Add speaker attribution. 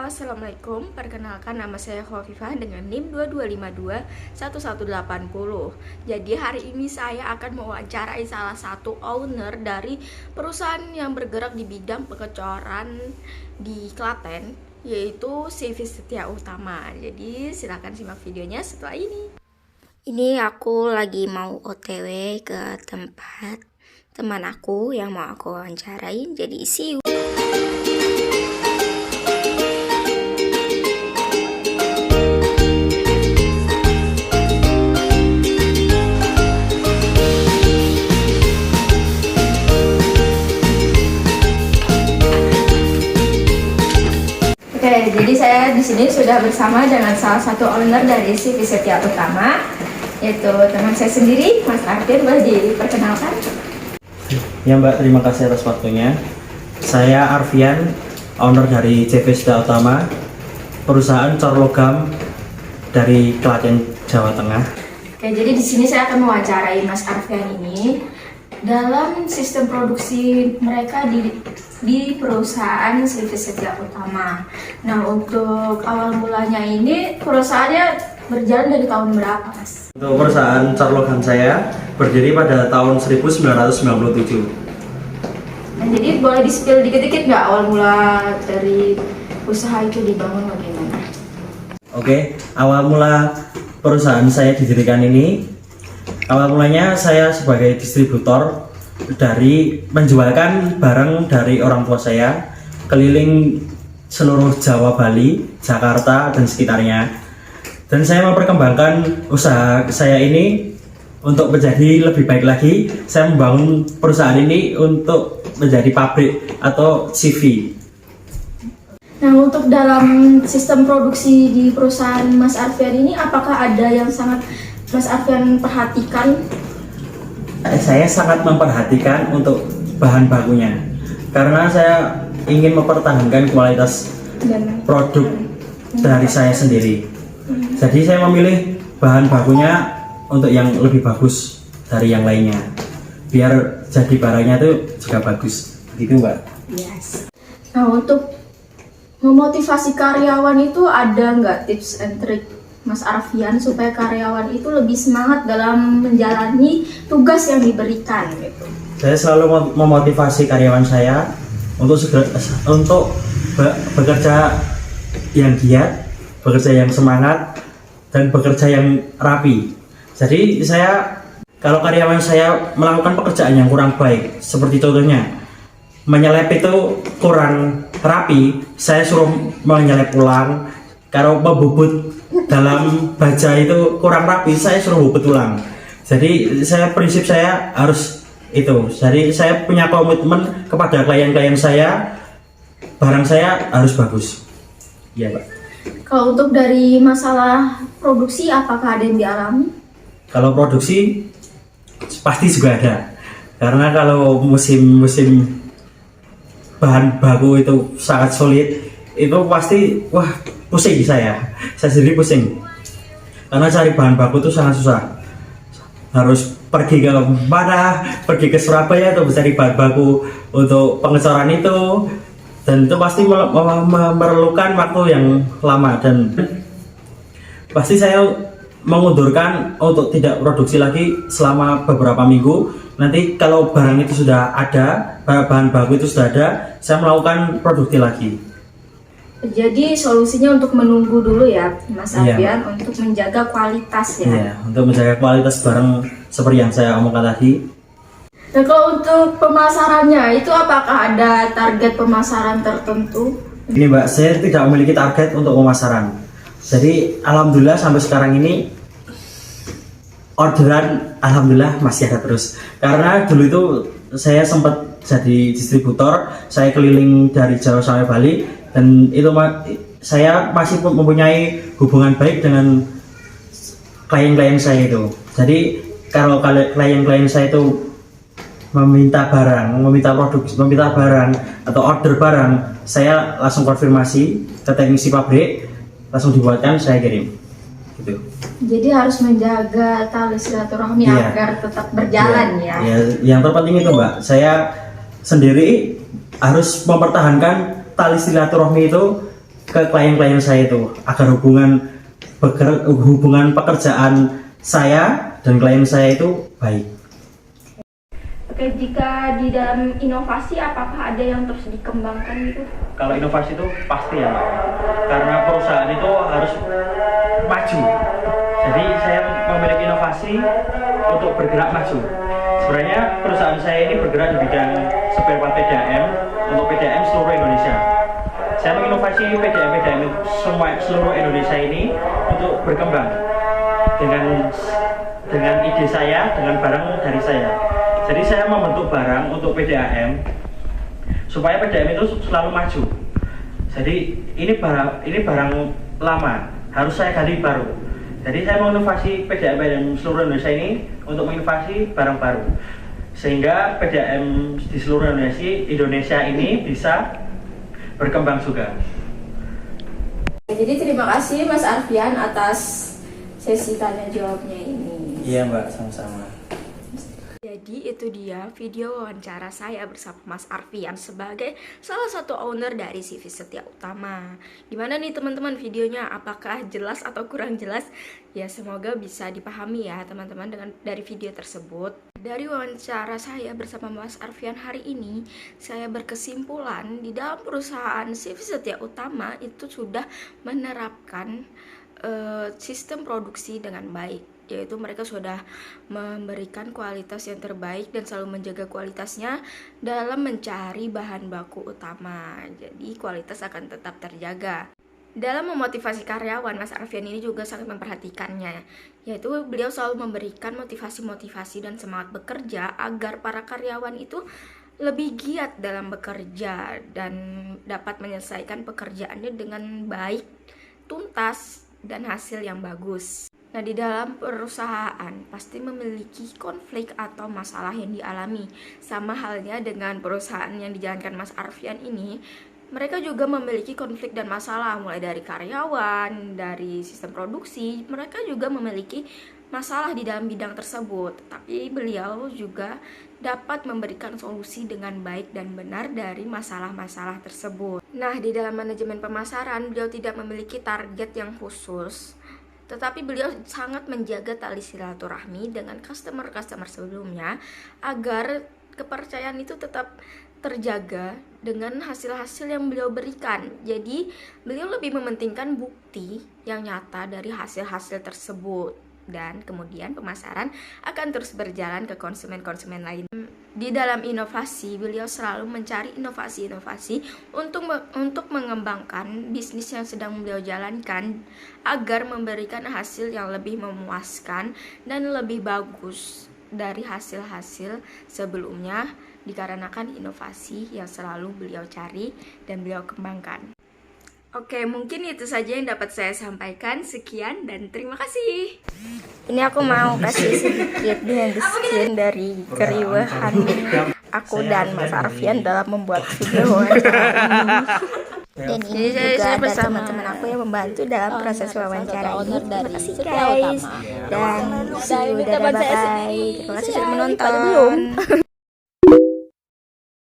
Speaker 1: Assalamualaikum, perkenalkan nama saya Khofifah dengan NIM 22521180. Jadi hari ini saya akan mewawancarai salah satu owner dari perusahaan yang bergerak di bidang pengecoran di Klaten, yaitu CV Setia Utama. Jadi silakan simak videonya setelah ini. Ini aku lagi mau OTW ke tempat teman aku yang mau aku wawancarain, jadi see you. Oke, jadi saya di sini sudah bersama dengan salah satu owner dari CV Setia Utama, yaitu teman saya sendiri, Mas Arfin. Boleh diperkenalkan?
Speaker 2: Ya Mbak, terima kasih atas waktunya. Saya Arfian, owner dari CV Setia Utama, perusahaan cor logam dari Klaten, Jawa Tengah.
Speaker 1: Oke, jadi di sini saya akan mewawancarai Mas Arfian ini dalam sistem produksi mereka di perusahaan CV Setia Utama. Nah, untuk awal mulanya ini perusahaannya berjalan dari tahun berapa, Mas?
Speaker 2: Untuk perusahaan cor logam saya berdiri pada tahun 1997.
Speaker 1: Nah, jadi boleh di-spill dikit-dikit nggak awal mula dari usaha itu dibangun bagaimana?
Speaker 2: Oke, awal mula perusahaan saya didirikan ini, awal mulanya saya sebagai distributor dari menjualkan barang dari orang tua saya keliling seluruh Jawa, Bali, Jakarta, dan sekitarnya. Dan saya memperkembangkan usaha saya ini untuk menjadi lebih baik lagi. Saya membangun perusahaan ini untuk menjadi pabrik atau CV.
Speaker 1: Nah, untuk dalam sistem produksi di perusahaan Mas Arfian ini, apakah ada yang sangat Mas Arfian perhatikan?
Speaker 2: Saya sangat memperhatikan untuk bahan bakunya, karena saya ingin mempertahankan kualitas
Speaker 1: Dan
Speaker 2: produk dari saya sendiri. Jadi saya memilih bahan bakunya untuk yang lebih bagus dari yang lainnya, biar jadi barangnya itu juga bagus, gitu Mbak.
Speaker 1: yes. Nah, untuk memotivasi karyawan itu ada nggak tips and trick Mas Arfian supaya karyawan itu lebih semangat dalam menjalani tugas yang diberikan gitu?
Speaker 2: Saya selalu memotivasi karyawan saya untuk bekerja yang giat, bekerja yang semangat, dan bekerja yang rapi. Jadi kalau karyawan saya melakukan pekerjaan yang kurang baik, seperti contohnya menyelip itu kurang rapi, saya suruh menyelip ulang. Kalau membubut dalam baja itu kurang rapi, saya suruh bubut ulang. Jadi prinsip saya harus itu. Jadi saya punya komitmen kepada klien-klien saya, barang saya harus bagus. Iya Pak.
Speaker 1: Kalau untuk dari masalah produksi, apakah ada yang dialami?
Speaker 2: Kalau produksi pasti juga ada. Karena kalau musim bahan baku itu sangat sulit, itu pasti pusing saya sendiri pusing, karena cari bahan baku itu sangat susah. Harus pergi ke mana, pergi ke Surabaya untuk mencari bahan baku untuk pengecoran itu, dan itu pasti memerlukan waktu yang lama, dan pasti saya mengundurkan untuk tidak produksi lagi selama beberapa minggu. Nanti kalau barang itu sudah ada, bahan baku itu sudah ada, saya melakukan produksi lagi.
Speaker 1: Jadi solusinya untuk menunggu dulu ya Mas Arfian,
Speaker 2: Iya,
Speaker 1: untuk menjaga kualitas ya.
Speaker 2: Iya, untuk menjaga kualitas barang seperti yang saya omongkan tadi.
Speaker 1: Nah, kalau untuk pemasarannya itu apakah ada target pemasaran tertentu?
Speaker 2: Ini Mbak, saya tidak memiliki target untuk pemasaran. Jadi alhamdulillah sampai sekarang ini orderan alhamdulillah masih ada terus. Karena dulu itu saya sempat jadi distributor, saya keliling dari Jawa sampai Bali, dan itu saya masih mempunyai hubungan baik dengan klien-klien saya itu. Jadi kalau klien-klien saya itu meminta barang, meminta barang atau order barang, saya langsung konfirmasi ke teknisi pabrik, langsung dibuatkan, saya kirim. Gitu.
Speaker 1: Jadi harus menjaga tali silaturahmi agar tetap berjalan ya.
Speaker 2: Yang terpenting itu Mbak, saya sendiri harus mempertahankan tali silaturahmi itu ke klien-klien saya itu agar hubungan pekerjaan saya dan klien saya itu baik.
Speaker 1: Oke, jika di dalam inovasi apakah ada yang terus dikembangkan gitu?
Speaker 2: Kalau inovasi itu pasti ya, Mbak. Karena perusahaan itu harus maju. Jadi saya memiliki inovasi untuk bergerak maju. Sebenarnya perusahaan saya ini bergerak di bidang spare part PDAM untuk PDAM seluruh Indonesia. Saya menginovasi PDAM seluruh Indonesia ini untuk berkembang dengan ide saya, dengan barang dari saya. Jadi saya membentuk barang untuk PDAM supaya PDAM itu selalu maju. Jadi ini barang lama, harus saya ganti baru. Jadi saya menginovasi PDAM seluruh Indonesia ini untuk menginovasi barang baru, sehingga PDAM di seluruh Indonesia ini bisa berkembang juga.
Speaker 1: Jadi terima kasih Mas Arfian atas sesi tanya jawabnya ini.
Speaker 2: Iya Mbak, sama-sama.
Speaker 1: Jadi itu dia video wawancara saya bersama Mas Arfian sebagai salah satu owner dari CV Setia Utama. Gimana nih teman-teman videonya? Apakah jelas atau kurang jelas? Ya semoga bisa dipahami ya teman-teman dari video tersebut. Dari wawancara saya bersama Mas Arfian hari ini, saya berkesimpulan di dalam perusahaan CV Setia Utama itu sudah menerapkan sistem produksi dengan baik, yaitu mereka sudah memberikan kualitas yang terbaik dan selalu menjaga kualitasnya dalam mencari bahan baku utama. Jadi kualitas akan tetap terjaga. Dalam memotivasi karyawan, Mas Arfian ini juga sangat memperhatikannya, yaitu beliau selalu memberikan motivasi-motivasi dan semangat bekerja agar para karyawan itu lebih giat dalam bekerja dan dapat menyelesaikan pekerjaannya dengan baik, tuntas, dan hasil yang bagus. Nah, di dalam perusahaan pasti memiliki konflik atau masalah yang dialami. Sama halnya dengan perusahaan yang dijalankan Mas Arfian ini, mereka juga memiliki konflik dan masalah, mulai dari karyawan, dari sistem produksi. Mereka juga memiliki masalah di dalam bidang tersebut. Tapi beliau juga dapat memberikan solusi dengan baik dan benar dari masalah-masalah tersebut. Nah, di dalam manajemen pemasaran, beliau tidak memiliki target yang khusus, tetapi beliau sangat menjaga tali silaturahmi dengan customer-customer sebelumnya agar kepercayaan itu tetap terjaga dengan hasil-hasil yang beliau berikan. Jadi beliau lebih mementingkan bukti yang nyata dari hasil-hasil tersebut, dan kemudian pemasaran akan terus berjalan ke konsumen-konsumen lain. Di dalam inovasi, beliau selalu mencari inovasi-inovasi untuk mengembangkan bisnis yang sedang beliau jalankan agar memberikan hasil yang lebih memuaskan dan lebih bagus dari hasil-hasil sebelumnya, dikarenakan inovasi yang selalu beliau cari dan beliau kembangkan. Oke, mungkin itu saja yang dapat saya sampaikan. Sekian dan terima kasih. Ini aku mau kasih sedikit behind the scene dari keriuhan aku dan Mas Arfian dalam membuat video wawancara ini. Dan ini juga ada teman-teman aku yang membantu dalam proses wawancara ini. Terima kasih guys. Dan see you, dadah, bye-bye. Terima kasih sudah menonton.